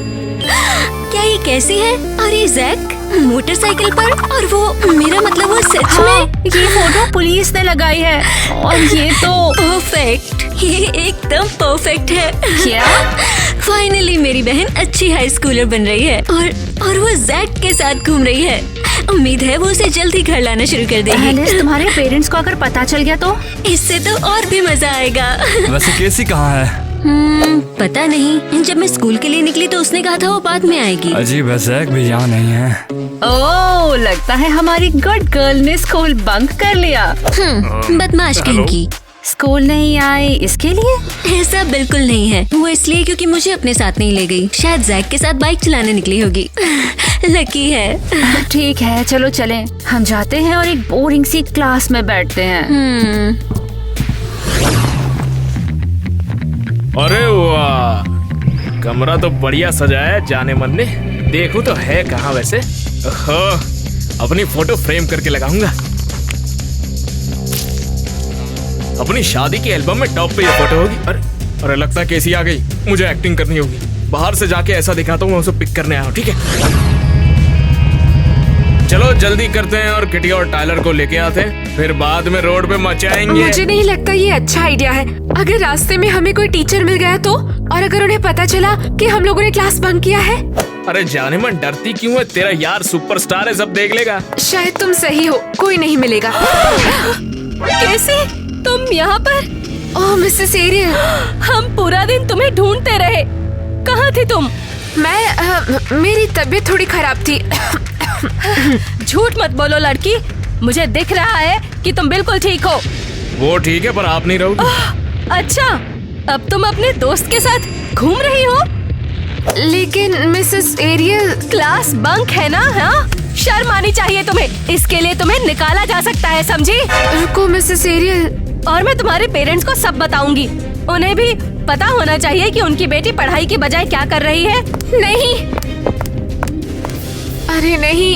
क्या ये कैसी है? अरे जैक मोटरसाइकिल पर, और वो मेरा मतलब वो सच में। ये फोटो पुलिस ने लगाई है और ये तो परफेक्ट, ये एकदम परफेक्ट है। क्या? फाइनली मेरी बहन अच्छी हाई स्कूलर बन रही है और वो जैक के साथ घूम रही है। उम्मीद है वो उसे जल्द ही घर लाना शुरू कर देगी। एलिस, तुम्हारे पेरेंट्स को अगर पता चल गया तो? इससे तो और भी मजा आएगा। वैसे केसी कहाँ है? पता नहीं, जब मैं स्कूल के लिए निकली तो उसने कहा था वो बाद में आएगी। अजीब है, जैक भी यहाँ नहीं है। ओह, लगता है हमारी गुड गर्ल ने स्कूल बंक कर लिया। बदमाश कहीं। स्कूल नहीं आए इसके लिए? ऐसा बिल्कुल नहीं है, वो इसलिए क्योंकि मुझे अपने साथ नहीं ले गई। शायद जैक के साथ बाइक चलाने निकली होगी। लकी है। ठीक है, चलो चलें, हम जाते हैं और एक बोरिंग सी क्लास में बैठते हैं। अरे वाह, कमरा तो बढ़िया सजाया जाने मन ने। देखो तो है कहाँ वैसे। अपनी फोटो फ्रेम करके लगाऊंगा। अपनी शादी की एल्बम में टॉप पे ये फोटो होगी। अरे लगता है केसी आ गई, मुझे एक्टिंग करनी होगी। बाहर से जाके ऐसा दिखाता हूँ मैं उसे पिक करने आया हूँ, ठीक है? चलो जल्दी करते हैं और किटी और टायलर को लेके आते हैं, फिर बाद में रोड पे मचाएंगे। मुझे नहीं लगता ये अच्छा आइडिया है। अगर रास्ते में हमें कोई टीचर मिल गया तो, और अगर उन्हें पता चला कि हम लोगों ने क्लास बंक किया है। अरे जाने मन, डरती क्यों है? तेरा यार सुपरस्टार है, सब देख लेगा। शायद तुम सही हो, कोई नहीं मिलेगा। कैसे तुम यहाँ पर? ओह मिसेस एरियल, हम पूरा दिन तुम्हें ढूंढते रहे, कहाँ थी तुम? मेरी तबीयत थोड़ी खराब थी। झूठ मत बोलो लड़की, मुझे दिख रहा है कि तुम बिल्कुल ठीक हो। वो ठीक है पर आप नहीं रहोगी। अच्छा, अब तुम अपने दोस्त के साथ घूम रही हो? लेकिन मिसेस एरियल, क्लास बंक है ना? हाँ, शर्म आनी चाहिए तुम्हें। इसके लिए तुम्हें निकाला जा सकता है, समझी? रुको मिसेस एरियल, और मैं तुम्हारे पेरेंट्स को सब बताऊंगी। उन्हें भी पता होना चाहिए कि उनकी बेटी पढ़ाई की बजाय क्या कर रही है। नहीं, अरे नहीं।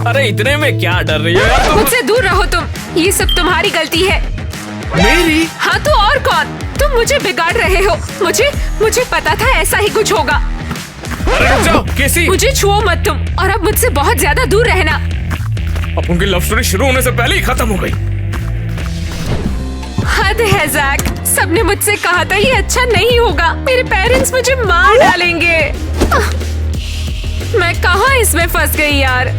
अरे इतने में क्या डर रही हो यार तुम? मुझसे दूर रहो तुम, ये सब तुम्हारी गलती है। मेरी? हाँ तो और कौन? तुम मुझे बिगाड़ रहे हो। मुझे पता था ऐसा ही कुछ होगा। अरे रुक जाओ केसी, मुझे छुओ मत तुम, और अब मुझसे बहुत ज्यादा दूर रहना। अपन की लव स्टोरी शुरू होने से पहले ही खत्म हो गई। हद है जैक, सबने मुझसे कहा था ये अच्छा नहीं होगा। मेरे पेरेंट्स मुझे मार डालेंगे। मैं कहाँ इसमें फंस गई यार।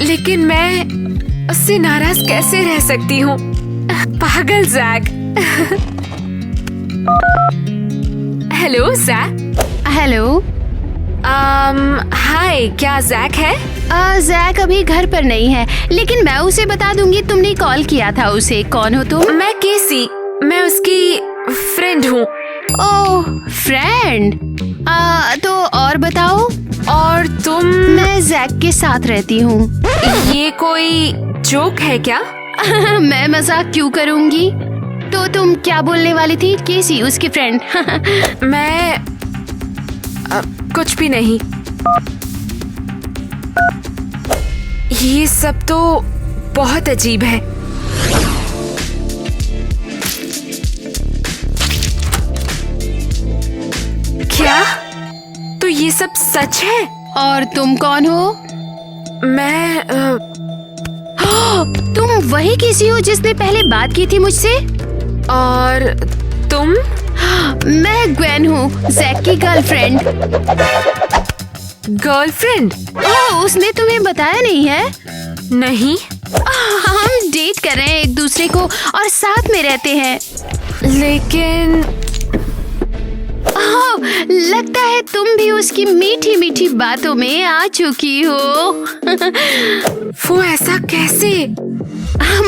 लेकिन मैं उससे नाराज कैसे रह सकती हूँ? पागल Jack. Hello Jack. Hello. Hi, क्या जैक है? जैक अभी घर पर नहीं है, लेकिन मैं उसे बता दूंगी तुमने कॉल किया था उसे। कौन हो तुम? मैं केसी, मैं उसकी फ्रेंड हूँ। ओह फ्रेंड, तो और बताओ। और तुम? मैं जैक के साथ रहती हूँ। ये कोई जोक है क्या? मैं मजाक क्यों करूंगी? तो तुम क्या बोलने वाली थी? केसी उसकी फ्रेंड। मैं कुछ भी नहीं। ये सब तो बहुत अजीब है। क्या? तो ये सब सच है? और तुम कौन हो? मैं तुम वही केसी हो जिसने पहले बात की थी मुझसे? और तुम? मैं ग्वेन हूँ, जैक की गर्लफ्रेंड। गर्लफ्रेंड? ओह, उसने तुम्हें बताया नहीं है? नहीं। हम डेट कर रहे हैं एक दूसरे को और साथ में रहते हैं। लेकिन लगता है तुम भी उसकी मीठी मीठी बातों में आ चुकी हो। वो ऐसा कैसे?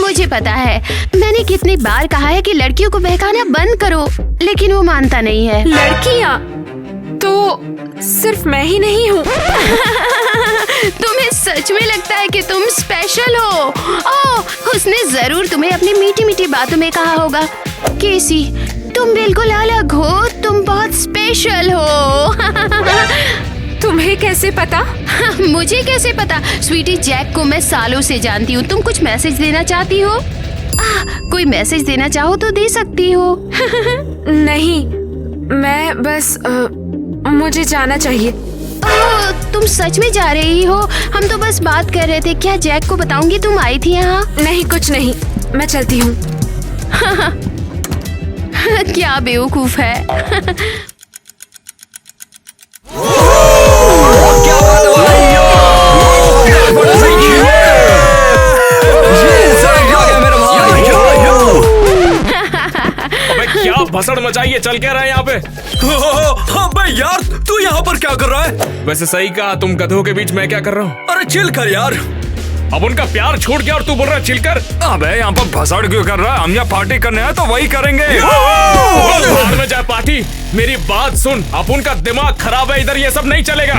मुझे पता है, मैंने कितनी बार कहा है कि लड़कियों को बहकाना बंद करो, लेकिन वो मानता नहीं है। लड़कियाँ? तो सिर्फ मैं ही नहीं हूँ। तुम्हें सच में लगता है कि तुम स्पेशल हो? ओह, उसने जरूर तुम्हें अपनी मीठी मीठी बातों में कहा होगा। केसी, तुम बिल्कुल अलग हो, तुम बहुत स्पेशल हो। तुम्हें कैसे पता? मुझे कैसे पता? स्वीटी, जैक को मैं सालों से जानती हूँ। तुम कुछ मैसेज देना चाहती हो? कोई मैसेज देना चाहो तो दे सकती हो। नहीं, मैं बस मुझे जाना चाहिए। तुम सच में जा रही हो? हम तो बस बात कर रहे थे। क्या जैक को बताऊंगी तुम आई थी यहाँ? नहीं, कुछ नहीं, मैं चलती हूँ। क्या बेवकूफ है। क्या बात है? अबे क्या भसड़ मचाई है, चल क्या रहा है यहाँ पे? अबे यार, तू यहाँ पर क्या कर रहा है? वैसे सही कहा, तुम गधों के बीच मैं क्या कर रहा हूँ? अरे चिल कर यार। अब उनका प्यार छोड़ गया और तू बोल रहा है चिल कर? अबे यहाँ पर भसड़ क्यों कर रहा है? हम यहाँ पार्टी करने आए तो वही करेंगे। बाहर में जाए पार्टी। मेरी बात सुन, अब उनका दिमाग खराब है, इधर ये सब नहीं चलेगा।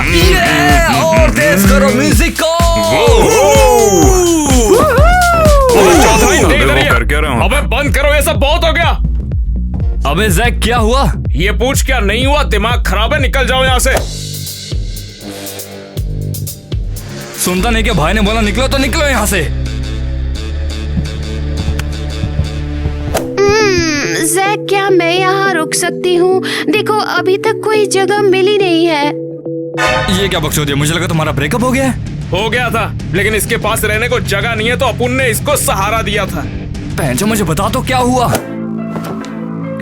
और तेज करो म्यूजिक को। अबे बंद करो, ये सब बहुत हो गया। अबे जैक, क्या हुआ? ये पूछ क्या नहीं हुआ? दिमाग खराब है, निकल जाओ यहाँ से। सुनता नहीं क्या? भाई ने बोला निकलो तो निकलो यहाँ से। जैक, क्या मैं यहाँ रुक सकती हूँ? देखो, अभी तक कोई जगह मिली नहीं है। ये क्या बकचोदी है? मुझे लगा तुम्हारा ब्रेकअप हो गया है। हो गया था, लेकिन इसके पास रहने को जगह नहीं है तो अपुन ने इसको सहारा दिया था। पहचो, मुझे बता तो क्या हुआ?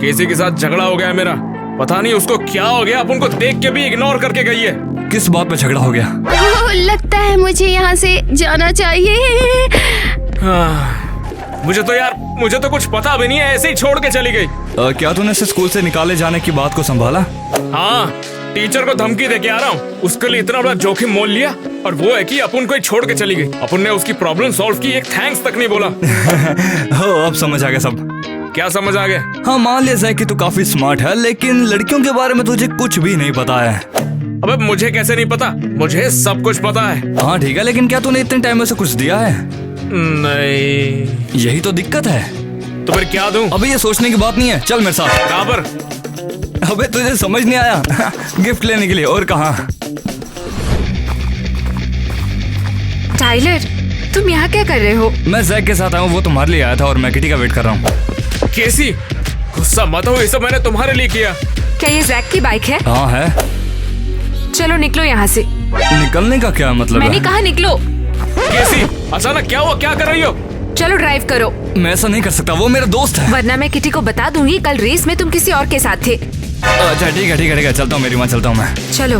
किसी के साथ झगड़ा हो गया है मेरा। पता नहीं उसको क्या हो गया, अपुन को देख के भी इग्नोर करके गई है। किस बात पे झगड़ा हो गया? लगता है मुझे यहाँ से जाना चाहिए। मुझे तो कुछ पता भी नहीं है, ऐसे ही छोड़ के चली गई। क्या तूने इसे स्कूल से निकाले जाने की बात को संभाला? हाँ, टीचर को धमकी दे के आ रहा हूँ। उसके लिए इतना बड़ा जोखिम मोल लिया, और वो है कि अपुन को ही छोड़ के चली गई। अपुन ने उसकी प्रॉब्लम सॉल्व की, एक थैंक्स तक नहीं बोला। हो, अब समझ आ गया सब। क्या समझ आ गया? हाँ, मान लिया जाए कि तू काफी स्मार्ट है, लेकिन लड़कियों के बारे में तुझे कुछ भी नहीं पता है। अबे मुझे कैसे नहीं पता? मुझे सब कुछ पता है। हाँ ठीक है, लेकिन क्या तूने इतने टाइम में से कुछ दिया है? नहीं। यही तो दिक्कत है। तो फिर क्या दूं? अबे ये सोचने की बात नहीं है, चल मेरे साथ। कहाँ पर? अबे तुझे समझ नहीं आया? गिफ्ट लेने के लिए, और कहाँ? टाइलर, तुम यहाँ क्या कर रहे हो? मैं जैक के साथ आया हूँ, वो तुम्हारे लिए आया था और मैं किटी का वेट कर रहा हूँ। केसी, गुस्सा मत हो, ये सब मैंने तुम्हारे लिए किया। क्या ये जैक की बाइक है? हाँ है। चलो निकलो यहाँ से। निकलने का क्या मतलब? मैंने कहा निकलो। केसी, अचानक क्या हुआ? क्या कर रही हो? चलो ड्राइव करो। मैं ऐसा नहीं कर सकता, वो मेरा दोस्त है। वरना मैं किटी को बता दूंगी कल रेस में तुम किसी और के साथ थे। अच्छा ठीक है ठीक है ठीक है, चलता हूँ, मेरी माँ चलता हूँ मैं। चलो।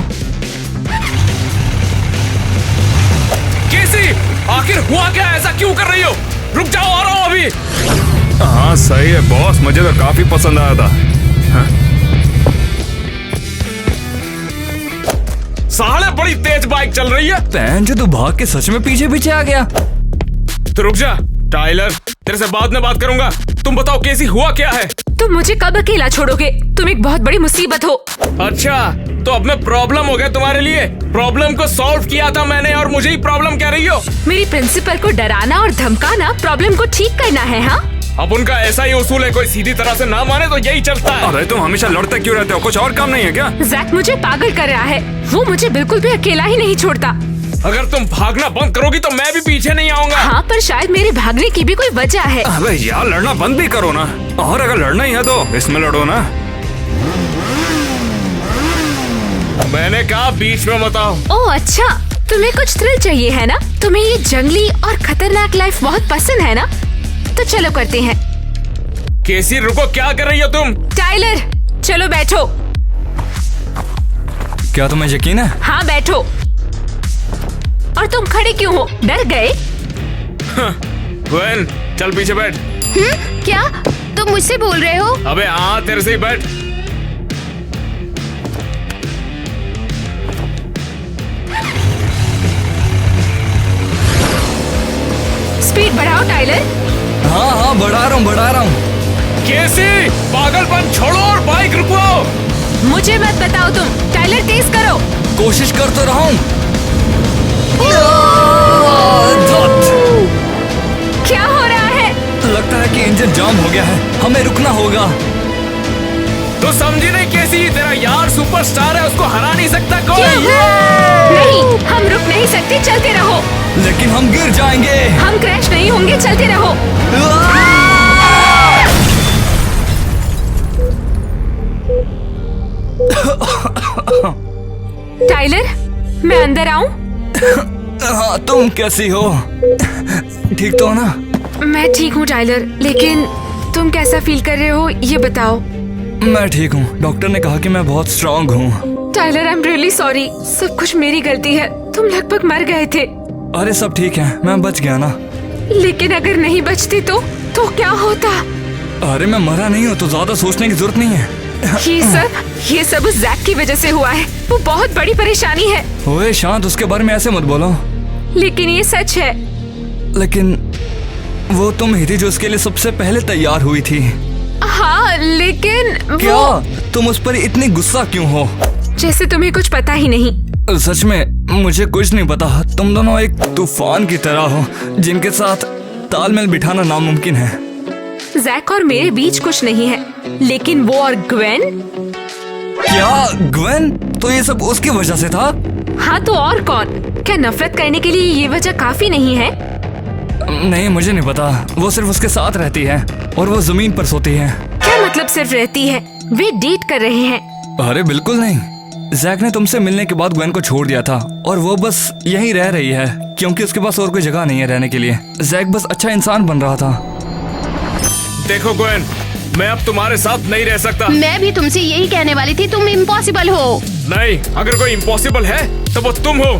केसी, आखिर हुआ क्या? ऐसा क्यों कर रही हो? रुक जाओ, आ रहा हूँ अभी। हाँ सही है बॉस, मुझे तो काफी पसंद आया था। हाँ? साले बड़ी तेज बाइक चल रही है। पैन जो तू भाग के सच में पीछे पीछे आ गया। तो रुक जा टाइलर, तेरे से बाद में बात करूंगा। तुम बताओ केसी, हुआ क्या है? तुम मुझे कब अकेला छोड़ोगे? तुम एक बहुत बड़ी मुसीबत हो। अच्छा, तो अब मैं प्रॉब्लम हो गया तुम्हारे लिए। प्रॉब्लम को सॉल्व किया था मैंने और मुझे ही प्रॉब्लम कह रही हो। मेरी प्रिंसिपल को डराना और धमकाना प्रॉब्लम को ठीक करना है। हाँ, अब उनका ऐसा ही उसूल है, कोई सीधी तरह से ना माने तो यही चलता है। अरे तुम हमेशा लड़ते क्यों रहते हो? कुछ और काम नहीं है क्या? जैक मुझे पागल कर रहा है। वो मुझे बिल्कुल भी अकेला ही नहीं छोड़ता। अगर तुम भागना बंद करोगी तो मैं भी पीछे नहीं आऊंगा। हाँ, पर शायद मेरे भागने की भी कोई वजह है। अबे यार, लड़ना बंद भी करो ना। और अगर लड़ना ही है तो इसमें लड़ो ना। मैंने कहा बीच में मत आओ। ओह अच्छा, तुम्हें कुछ थ्रिल चाहिए है ना? तुम्हें ये जंगली और खतरनाक लाइफ बहुत पसंद है ना? तो चलो करते हैं। केसी रुको, क्या कर रही हो तुम? टाइलर चलो बैठो। क्या तुम्हें यकीन है? हाँ बैठो। और तुम खड़े क्यों हो? डर गए? ग्वेन चल पीछे बैठ। क्या तुम मुझसे बोल रहे हो? अबे हाँ, तेरे से ही बैठ। स्पीड बढ़ाओ टाइलर। हाँ बढ़ा रहा हूँ। केसी पागलपन छोड़ो और बाइक रुकवाओ। मुझे मत बताओ तुम। टाइलर तेज करो। कोशिश कर तो रहा हूँ। क्या हो रहा है? लगता है कि इंजन जाम हो गया है, हमें रुकना होगा। तो समझी नहीं केसी, तेरा यार सुपरस्टार है, उसको हरा नहीं सकता कोई। नहीं, हम रुक नहीं सकते, चलते रहो। लेकिन हम गिर जाएंगे। हम क्रैश नहीं होंगे, चलते रहो। टाइलर मैं अंदर आऊं? हाँ, तुम कैसी हो? ठीक तो हो ना? मैं ठीक हूँ टाइलर, लेकिन तुम कैसा फील कर रहे हो ये बताओ। मैं ठीक हूँ, डॉक्टर ने कहा कि मैं बहुत स्ट्रांग हूँ। Tyler I am really sorry, सब कुछ मेरी गलती है। तुम लगभग मर गए थे। अरे सब ठीक है, मैं बच गया ना। लेकिन अगर नहीं बचते तो क्या होता? अरे मैं मरा नहीं हूँ तो ज्यादा सोचने की जरूरत नहीं है। ये सब उस जैक की वजह से हुआ है। वो बहुत बड़ी परेशानी है। ओए शांत, उसके बारे में ऐसे मत बोलो। लेकिन ये सच है। लेकिन वो तुम ही थी जो उसके लिए सबसे पहले तैयार हुई थी। हाँ लेकिन क्या तुम उस पर इतनी गुस्सा क्यों हो? जैसे तुम्हें कुछ पता ही नहीं। सच में मुझे कुछ नहीं पता। तुम दोनों एक तूफान की तरह हो जिनके साथ तालमेल बिठाना नामुमकिन है। जैक और मेरे बीच कुछ नहीं है, लेकिन वो और ग्वेन। क्या ग्वेन? तो ये सब उसकी वजह से था? हाँ तो और कौन? क्या नफरत करने के लिए ये वजह काफी नहीं है? नहीं मुझे नहीं पता। वो सिर्फ उसके साथ रहती है और वो जमीन पर सोती है। क्या मतलब सिर्फ रहती है? वे डेट कर रहे हैं। अरे बिल्कुल नहीं, जैक ने तुमसे मिलने के बाद ग्वेन को छोड़ दिया था और वो बस यहीं रह रही है क्योंकि उसके पास और कोई जगह नहीं है रहने के लिए। जैक बस अच्छा इंसान बन रहा था। देखो ग्वेन, मैं अब तुम्हारे साथ नहीं रह सकता। मैं भी तुमसे यही कहने वाली थी, तुम इम्पॉसिबल हो। नहीं, अगर कोई इम्पॉसिबल है तो वो तुम हो।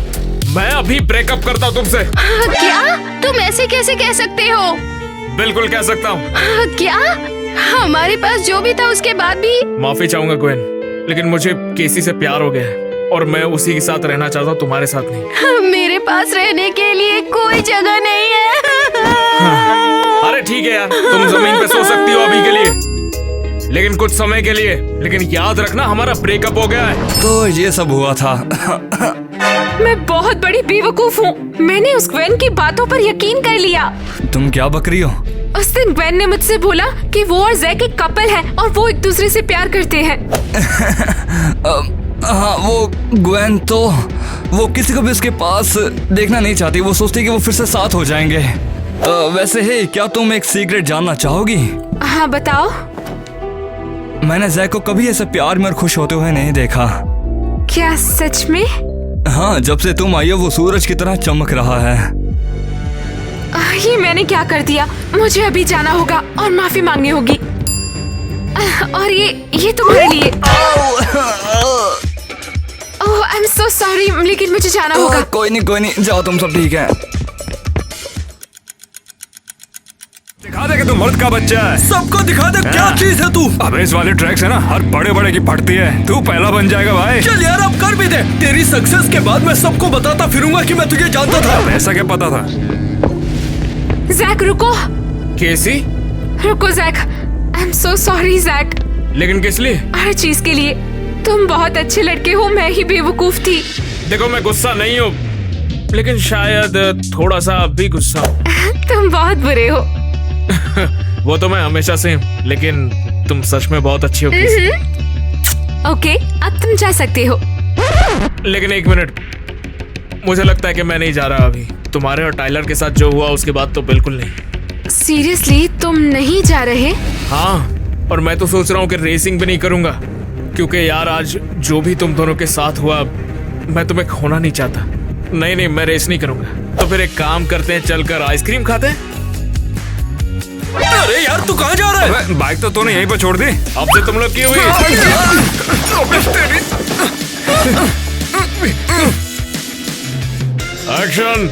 मैं अभी ब्रेकअप करता हूँ तुमसे। क्या? तुम ऐसे कैसे कह सकते हो? बिल्कुल कह सकता हूँ। क्या? हमारे पास जो भी था उसके बाद भी? माफी चाहूंगा ग्वेन, लेकिन मुझे केसी से प्यार हो गया है और मैं उसी के साथ रहना चाहता हूँ, तुम्हारे साथ नहीं। मेरे पास रहने के लिए कोई जगह नहीं है। अरे ठीक है यार, तुम जमीन पे सो सकती हो अभी के लिए, लेकिन कुछ समय के लिए। लेकिन याद रखना हमारा ब्रेकअप हो गया है। तो ये सब हुआ था। मैं बहुत बड़ी बेवकूफ हूँ। मैंने उस ग्वेन की बातों पर यकीन कर लिया। तुम क्या बक रही हो? उस दिन ग्वेन ने मुझसे बोला कि वो और जैक एक कपल है और वो एक दूसरे से प्यार करते हैं। हाँ वो ग्वेन तो वो किसी को भी उसके पास देखना नहीं चाहती। वो सोचती कि वो फिर से साथ हो जाएंगे। वैसे है, क्या तुम एक सीक्रेट जानना चाहोगी? हाँ बताओ। मैंने जैक को कभी ऐसे प्यार में और खुश होते हुए नहीं देखा। क्या सच में? हाँ, जब से तुम आई हो वो सूरज की तरह चमक रहा है। ये मैंने क्या कर दिया? मुझे अभी जाना होगा और माफी मांगनी होगी। और ये तुम्हारे लिए। ओह आई एम सो सॉरी, लेकिन मुझे जाना होगा। कोई नहीं, जाओ तुम, सब ठीक है। दिखा दे कि तू मर्द का बच्चा है। सबको दिखा दे क्या चीज है तू। अबे इस वाली ट्रैक से ना हर बड़े बड़े की फटती है। तू पहला बन जाएगा भाई। चल यार अब कर भी दे। तेरी सक्सेस के बाद मैं सबको बताता फिरूंगा कि मैं तुझे जानता था। ऐसा क्या पता था? जैक रुको। केसी रुको Jack, I am so sorry Jack. लेकिन किस लिए? हर चीज के लिए। तुम बहुत अच्छे लड़के हो, मैं ही बेवकूफ थी। देखो मैं गुस्सा नहीं हूँ, लेकिन शायद थोड़ा सा भी गुस्सा हूँ। तुम बहुत बुरे हो। वो तो मैं हमेशा से हूँ, लेकिन तुम सच में बहुत अच्छी हो। ओके, अब तुम जा सकते हो। लेकिन एक मिनट, मुझे लगता है कि मैं नहीं जा रहा अभी। तुम्हारे और टाइलर के साथ जो हुआ उसके बाद तो बिल्कुल नहीं। सीरियसली तुम नहीं जा रहे? हाँ, और मैं तो सोच रहा हूँ कि रेसिंग भी नहीं करूंगा, क्योंकि यार आज जो भी तुम दोनों के साथ हुआ, मैं तुम्हें खोना नहीं चाहता। नहीं, मैं रेस नहीं करूंगा। तो फिर एक काम करते हैं, चलकर आइसक्रीम खाते हैं। अरे यार तू कहाँ जा रहा है? बाइक तो तूने यहीं पर छोड़ दी। अब से तुम लोग की हुई। एक्शन।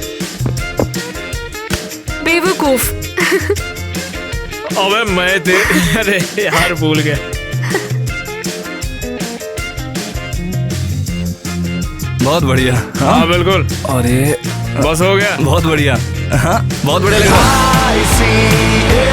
बेवकूफ। अबे मैं थे। अरे यार भूल गया। बहुत बढ़िया। हाँ बिल्कुल। अरे बस हो गया। बहुत बढ़िया। हाँ बहुत बढ़िया लग रहा है।